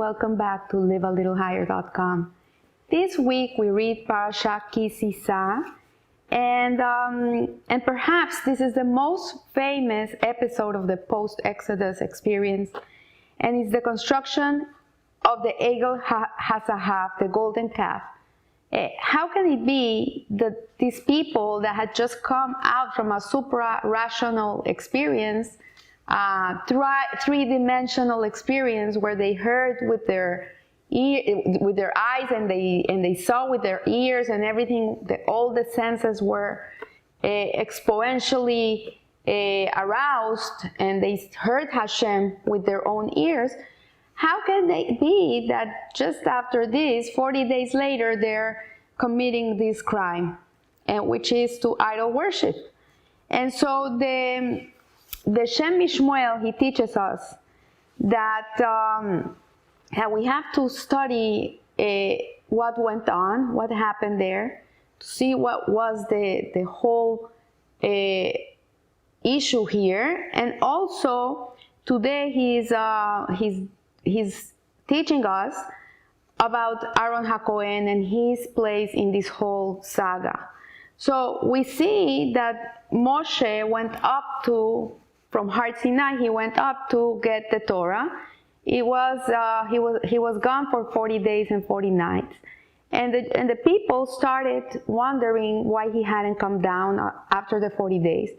welcome back to livealittlehigher.com. This week we read Parashah Ki Sisa, and perhaps this is the most famous episode of the post-Exodus experience, and it's the construction of the Egel HaZahav, the golden calf. How can it be that these people that had just come out from a supra-rational experience, three-dimensional experience where they heard with their eyes and they saw with their ears and everything, all the senses were exponentially aroused, and they heard Hashem with their own ears? How can it be that just after this, 40 days later, they're committing this crime, and which is to idol worship? And so the Shem Mishmuel, he teaches us that we have to study what went on, what happened there, to see what was the whole issue here. And also today he's teaching us about Aaron HaKohen and his place in this whole saga. So we see that Moshe went up from Har Sinai, he went up to get the Torah. He was gone for 40 days and 40 nights. And the people started wondering why he hadn't come down after the 40 days.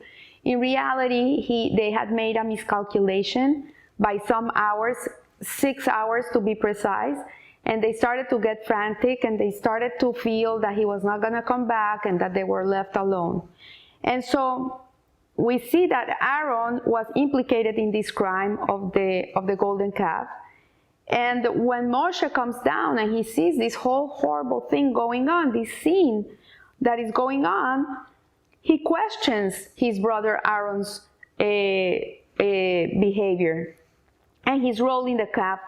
In reality, they had made a miscalculation by some hours, 6 hours to be precise, and they started to get frantic, and they started to feel that he was not going to come back and that they were left alone. And so we see that Aaron was implicated in this crime of the golden calf. And when Moshe comes down and he sees this whole horrible thing going on, this scene that is going on, he questions his brother Aaron's behavior. And he's rolling the calf,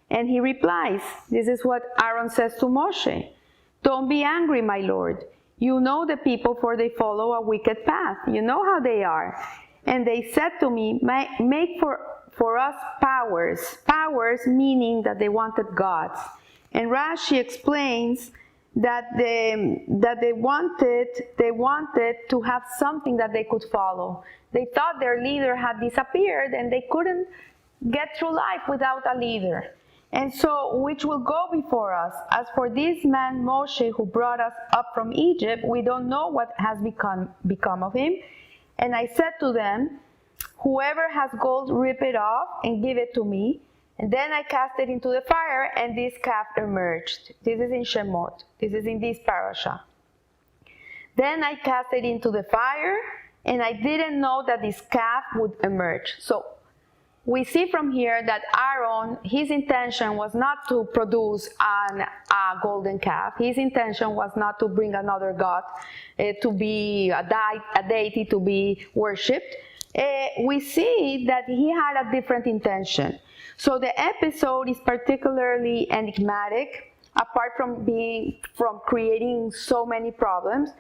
and he replies, this is what Aaron says to Moshe: "Don't be angry, my lord. You know the people, for they follow a wicked path. You know how they are. And they said to me, make for us powers." Powers meaning that they wanted gods. And Rashi explains that they wanted to have something that they could follow. They thought their leader had disappeared, and they couldn't get through life without a leader. And so, which will go before us? As for this man Moshe, who brought us up from Egypt, we don't know what has become of him. And I said to them, whoever has gold, rip it off and give it to me. And then I cast it into the fire, and this calf emerged. This is in Shemot. This is in this parasha. Then I cast it into the fire, and I didn't know that this calf would emerge. So we see from here that Aaron, his intention was not to produce a golden calf. His intention was not to bring another god, to be a deity to be worshipped. We see that he had a different intention. So the episode is particularly enigmatic, apart from creating so many problems.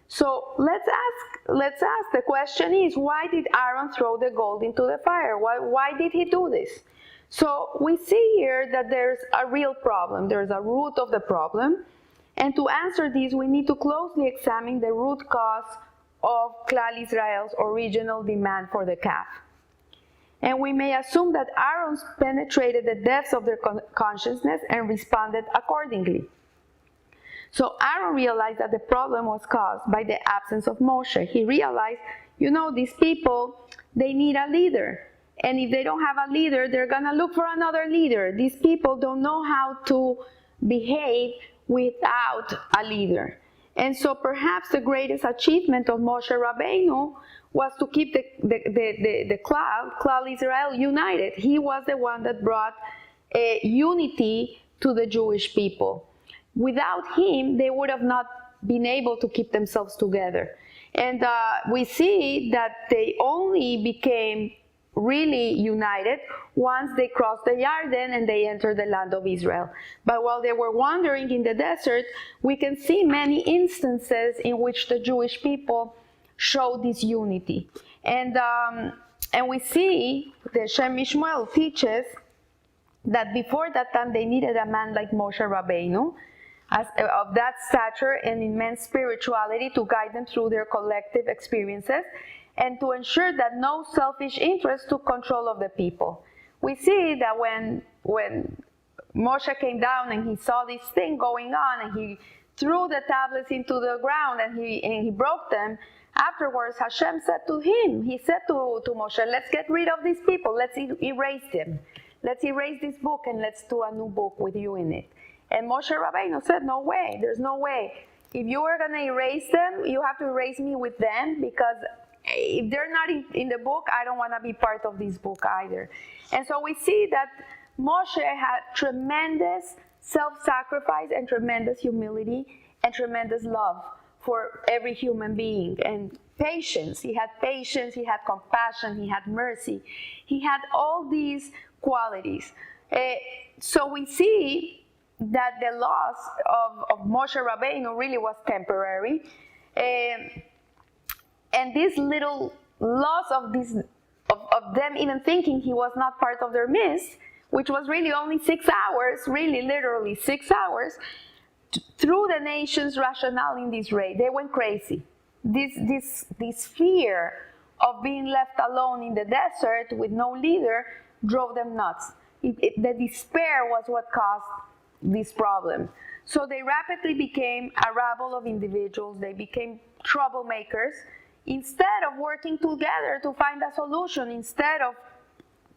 So let's ask, the question is, why did Aaron throw the gold into the fire? Why did he do this? So we see here that there's a real problem. There's a root of the problem. And to answer this, we need to closely examine the root cause of Klal Israel's original demand for the calf. And we may assume that Aaron penetrated the depths of their consciousness and responded accordingly. So Aaron realized that the problem was caused by the absence of Moshe. He realized, these people, they need a leader. And if they don't have a leader, they're going to look for another leader. These people don't know how to behave without a leader. And so perhaps the greatest achievement of Moshe Rabbeinu was to keep the Klal Israel united. He was the one that brought unity to the Jewish people. Without him, they would have not been able to keep themselves together. And we see that they only became really united once they crossed the Jordan and they entered the land of Israel. But while they were wandering in the desert, we can see many instances in which the Jewish people showed this unity. And we see the Shem Mishmuel teaches that before that time they needed a man like Moshe Rabbeinu, of that stature and immense spirituality, to guide them through their collective experiences and to ensure that no selfish interest took control of the people. We see that when Moshe came down and he saw this thing going on, and he threw the tablets into the ground and he broke them, afterwards Hashem said to him, he said to Moshe, let's get rid of these people, let's erase them. Let's erase this book and let's do a new book with you in it. And Moshe Rabbeinu said, no way, there's no way. If you are going to erase them, you have to erase me with them, because if they're not in the book, I don't want to be part of this book either. And so we see that Moshe had tremendous self-sacrifice and tremendous humility and tremendous love for every human being, and patience. He had compassion, he had mercy. He had all these qualities. So we see that the loss of Moshe Rabbeinu really was temporary. And this little loss of them even thinking he was not part of their midst, which was really only 6 hours, really literally 6 hours, threw the nation's rationale in disarray. They went crazy. This fear of being left alone in the desert with no leader drove them nuts. The despair was what caused this problem. So they rapidly became a rabble of individuals. They became troublemakers. Instead of working together to find a solution, instead of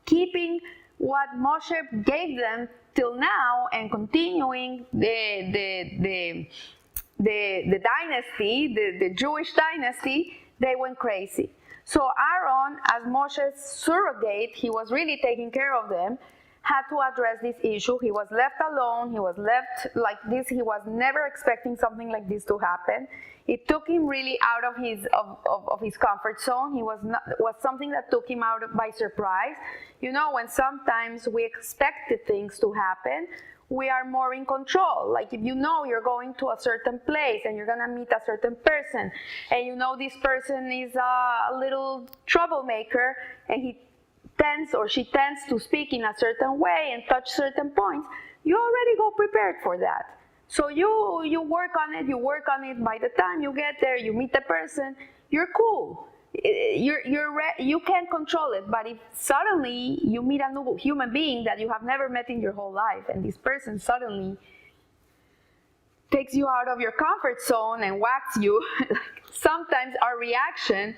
keeping what Moshe gave them till now and continuing the dynasty, the Jewish dynasty, they went crazy. So Aaron, as Moshe's surrogate, he was really taking care of them, had to address this issue. He was left alone. He was left like this. He was never expecting something like this to happen. It took him really out of his comfort zone. Was something that took him out by surprise. You know, when sometimes we expected things to happen, we are more in control. Like if you know you're going to a certain place and you're going to meet a certain person, and you know this person is a little troublemaker, and he tends or she tends to speak in a certain way and touch certain points, you already go prepared for that. So you work on it. By the time you get there, you meet the person, you're cool. You can't control it. But if suddenly you meet a new human being that you have never met in your whole life, and this person suddenly takes you out of your comfort zone and whacks you, sometimes our reaction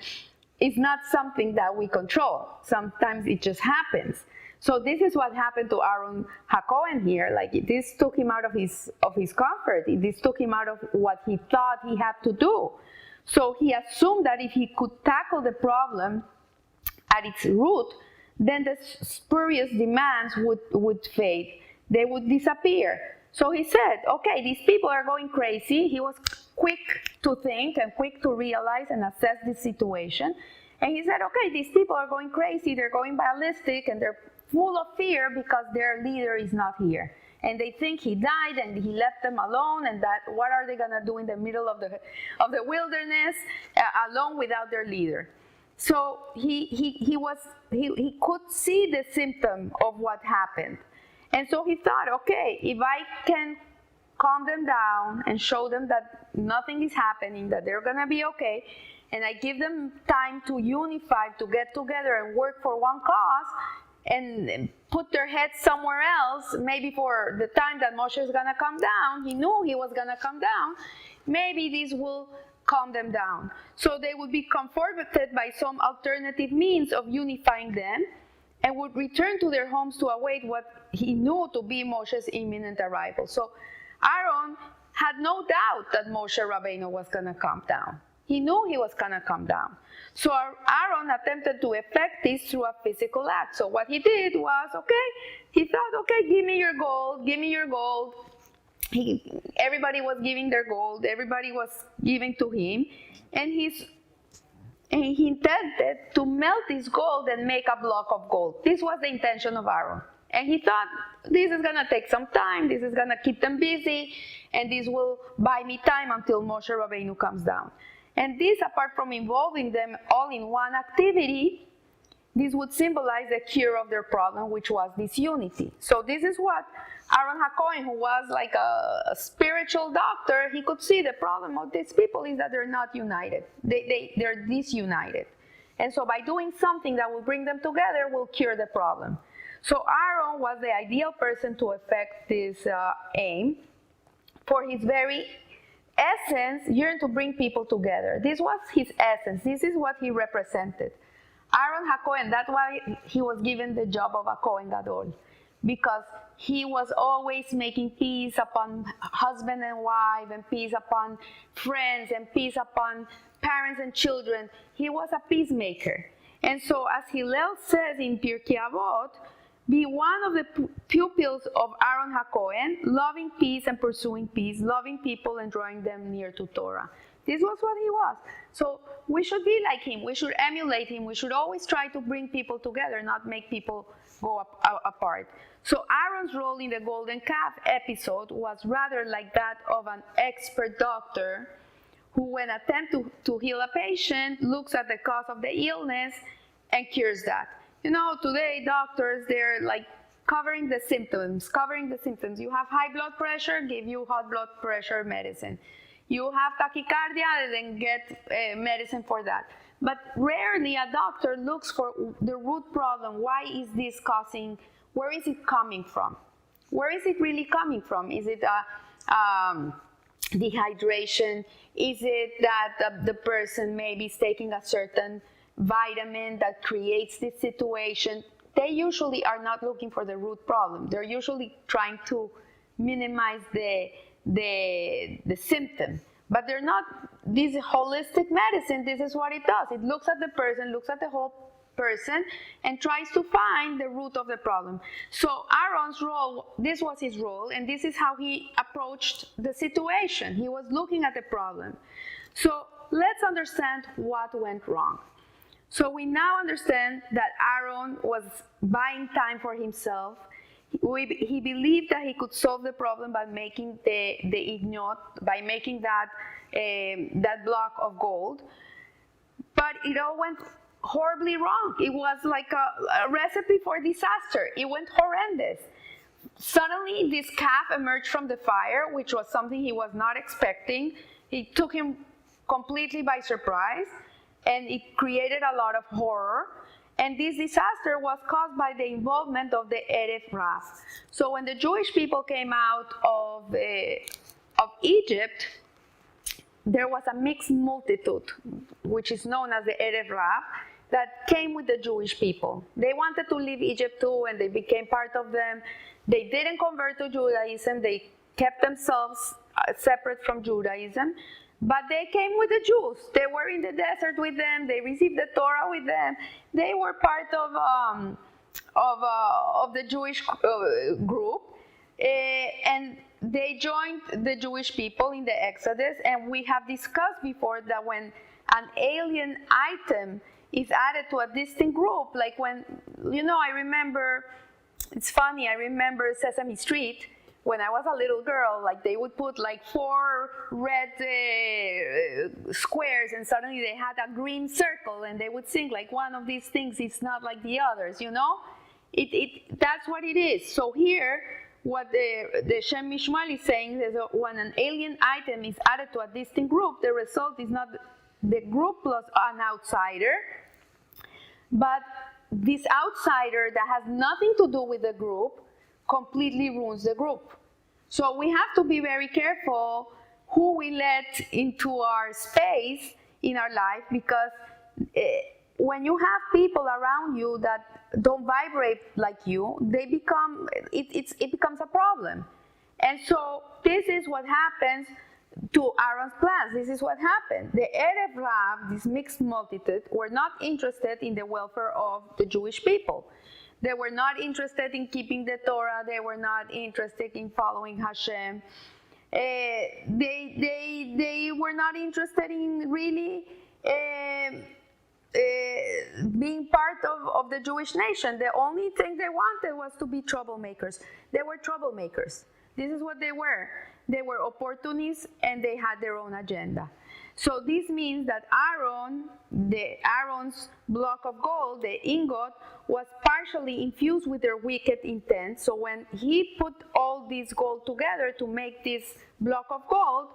is not something that we control. Sometimes it just happens. So this is what happened to Aaron HaKohen here. Like this took him out of his comfort. This took him out of what he thought he had to do. So he assumed that if he could tackle the problem at its root, then the spurious demands would fade. They would disappear. So he said, okay, these people are going crazy. He was quick to think and quick to realize and assess the situation. And he said, okay, these people are going crazy. They're going ballistic and they're full of fear because their leader is not here. And they think he died and he left them alone, and that what are they going to do in the middle of the wilderness alone without their leader? So he could see the symptom of what happened. And so he thought, okay, if I can calm them down and show them that nothing is happening, that they're going to be okay, and I give them time to unify, to get together and work for one cause, and put their heads somewhere else, maybe for the time that Moshe is going to come down, he knew he was going to come down, maybe this will calm them down. So they would be comforted by some alternative means of unifying them, and would return to their homes to await what he knew to be Moshe's imminent arrival. So Aaron had no doubt that Moshe Rabbeinu was going to come down. He knew he was going to come down. So Aaron attempted to effect this through a physical act. So what he did was, he thought, give me your gold, give me your gold. Everybody was giving their gold, everybody was giving to him, and he intended to melt this gold and make a block of gold. This was the intention of Aaron. And he thought, this is going to take some time, this is going to keep them busy, and this will buy me time until Moshe Rabbeinu comes down. And this, apart from involving them all in one activity, this would symbolize the cure of their problem, which was disunity. So this is what Aaron HaKohen, who was like a spiritual doctor, he could see the problem of these people is that they're not united. They're disunited. And so by doing something that will bring them together will cure the problem. So Aaron was the ideal person to effect this aim. For his very essence, yearned to bring people together. This was his essence. This is what he represented. Aaron HaKohen, that's why he was given the job of a Kohen Gadol, because he was always making peace upon husband and wife, and peace upon friends, and peace upon parents and children. He was a peacemaker. And so, as Hillel says in Pirkei Avot, be one of the pupils of Aaron HaKohen, loving peace and pursuing peace, loving people and drawing them near to Torah. This was what he was. So we should be like him. We should emulate him. We should always try to bring people together, not make people go apart. So Aaron's role in the golden calf episode was rather like that of an expert doctor who, when attempt to heal a patient, looks at the cause of the illness and cures that. You know, today doctors, they're like covering the symptoms. You have high blood pressure, give you high blood pressure medicine. You have tachycardia, then get medicine for that. But rarely a doctor looks for the root problem. Why is this causing, where is it coming from? Where is it really coming from? Is it dehydration? Is it that the person maybe is taking a certain vitamin that creates this situation? They usually are not looking for the root problem. They're usually trying to minimize the symptom. But they're not, this holistic medicine, this is what it does. It looks at the person, looks at the whole person, and tries to find the root of the problem. So Aaron's role, this was his role, and this is how he approached the situation. He was looking at the problem. So let's understand what went wrong. So we now understand that Aaron was buying time for himself. He believed that he could solve the problem by making the ignot, by making that block of gold. But it all went horribly wrong. It was like a recipe for disaster. It went horrendous. Suddenly, this calf emerged from the fire, which was something he was not expecting. It took him completely by surprise, and it created a lot of horror. And this disaster was caused by the involvement of the Erev Rav. So when the Jewish people came out of Egypt, there was a mixed multitude, which is known as the Erev Rav, that came with the Jewish people. They wanted to leave Egypt too, and they became part of them. They didn't convert to Judaism. They kept themselves separate from Judaism. But they came with the Jews. They were in the desert with them. They received the Torah with them. They were part of the Jewish group, and they joined the Jewish people in the Exodus. And we have discussed before that when an alien item is added to a distinct group, like when, you know, I remember, it's funny, I remember Sesame Street. When I was a little girl, like they would put like 4 red squares, and suddenly they had a green circle, and they would sing like one of these things is not like the others, you know? That's what it is. So here, what the Shem Mishmal is saying is that when an alien item is added to a distinct group, the result is not the group plus an outsider, but this outsider that has nothing to do with the group completely ruins the group. So we have to be very careful who we let into our space in our life, because when you have people around you that don't vibrate like you, it becomes a problem. And so this is what happens to Aaron's plans. This is what happened. The Erev Rav, this mixed multitude, were not interested in the welfare of the Jewish people. They were not interested in keeping the Torah. They were not interested in following Hashem. They were not interested in really being part of the Jewish nation. The only thing they wanted was to be troublemakers. They were troublemakers. This is what they were. They were opportunists, and they had their own agenda. So this means that Aaron's block of gold, the ingot, was partially infused with their wicked intent. So when he put all this gold together to make this block of gold,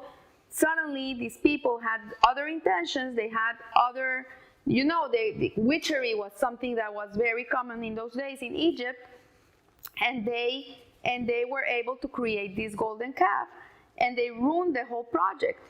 suddenly these people had other intentions. They had other, the witchery was something that was very common in those days in Egypt, and they were able to create this golden calf, and they ruined the whole project.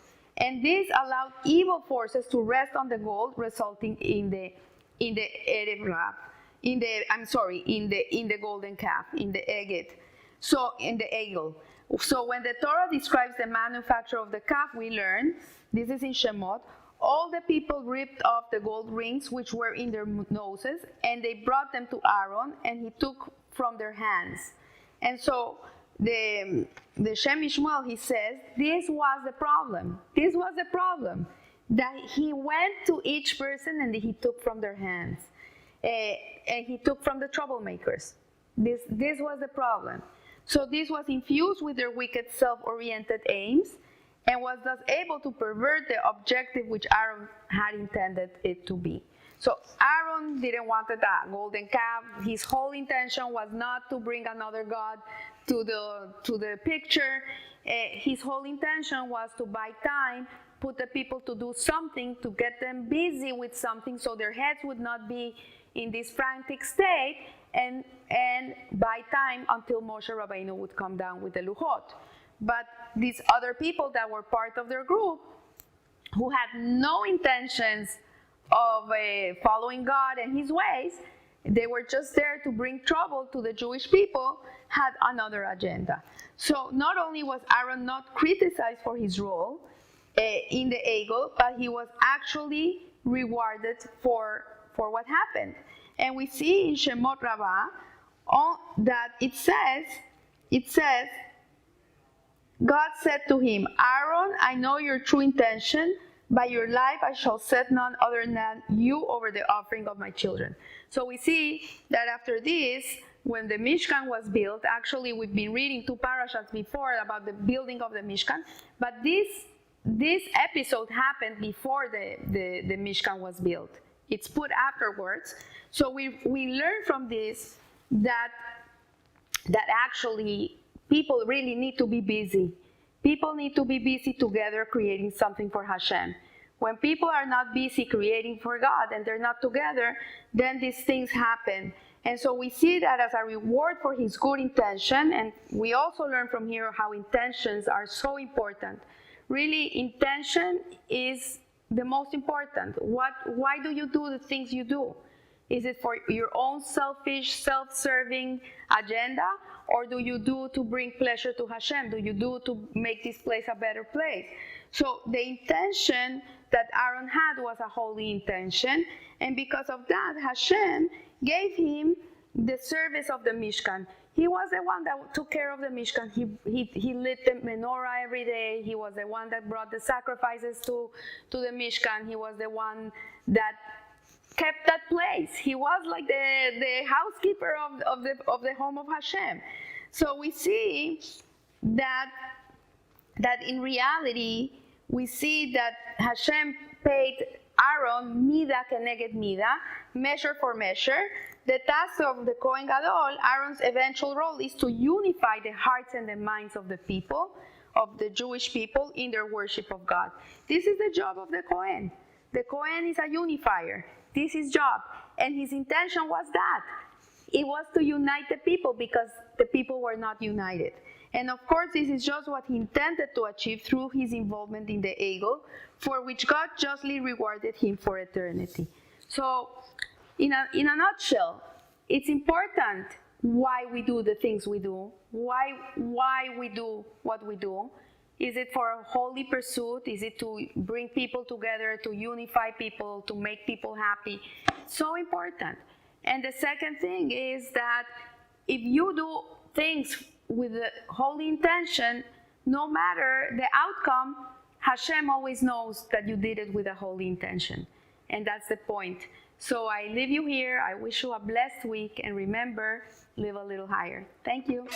And this allowed evil forces to rest on the gold, resulting in the Erev Rab, in the golden calf, in the eged. So in the eagle. So when the Torah describes the manufacture of the calf, we learn, this is in Shemot, all the people ripped off the gold rings which were in their noses, and they brought them to Aaron, and he took from their hands. And so the Shem Mishmuel, he says, this was the problem. This was the problem. That he went to each person and he took from their hands. And he took from the troublemakers. This was the problem. So this was infused with their wicked self-oriented aims, and was thus able to pervert the objective which Aaron had intended it to be. So Aaron didn't want a golden calf. His whole intention was not to bring another god to the picture. His whole intention was to buy time, put the people to do something, to get them busy with something so their heads would not be in this frantic state, and buy time until Moshe Rabbeinu would come down with the Luchot. But these other people that were part of their group, who had no intentions of following God and his ways, they were just there to bring trouble to the Jewish people, had another agenda. So not only was Aaron not criticized for his role in the eagle, but he was actually rewarded for what happened. And we see in Shemot Rabbah that it says, God said to him, Aaron, I know your true intention. By your life I shall set none other than you over the offering of my children. So we see that after this, when the Mishkan was built, actually we've been reading 2 parashas before about the building of the Mishkan, but this episode happened before the Mishkan was built. It's put afterwards. So we learn from this that actually people really need to be busy. People need to be busy together creating something for Hashem. When people are not busy creating for God and they're not together, then these things happen. And so we see that as a reward for his good intention, and we also learn from here how intentions are so important. Really, intention is the most important. Why do you do the things you do? Is it for your own selfish, self-serving agenda, or do you do to bring pleasure to Hashem? Do you do to make this place a better place? So the intention that Aaron had was a holy intention, and because of that, Hashem gave him the service of the Mishkan. He was the one that took care of the Mishkan. He lit the menorah every day. He was the one that brought the sacrifices to the Mishkan. He was the one that kept that place. He was like the housekeeper of the home of Hashem. So we see that in reality, we see that Hashem paid Aaron mida keneged mida, measure for measure. The task of the Kohen Gadol, Aaron's eventual role, is to unify the hearts and the minds of the people, of the Jewish people, in their worship of God. This is the job of the Kohen. The Kohen is a unifier. This is his job. And his intention was that. It was to unite the people because the people were not united. And of course, this is just what he intended to achieve through his involvement in the eagle, for which God justly rewarded him for eternity. So, in a nutshell, it's important why we do the things we do, why we do what we do. Is it for a holy pursuit? Is it to bring people together, to unify people, to make people happy? So important. And the second thing is that if you do things with the holy intention, no matter the outcome, Hashem always knows that you did it with a holy intention. And that's the point. So I leave you here. I wish you a blessed week. And remember, live a little higher. Thank you.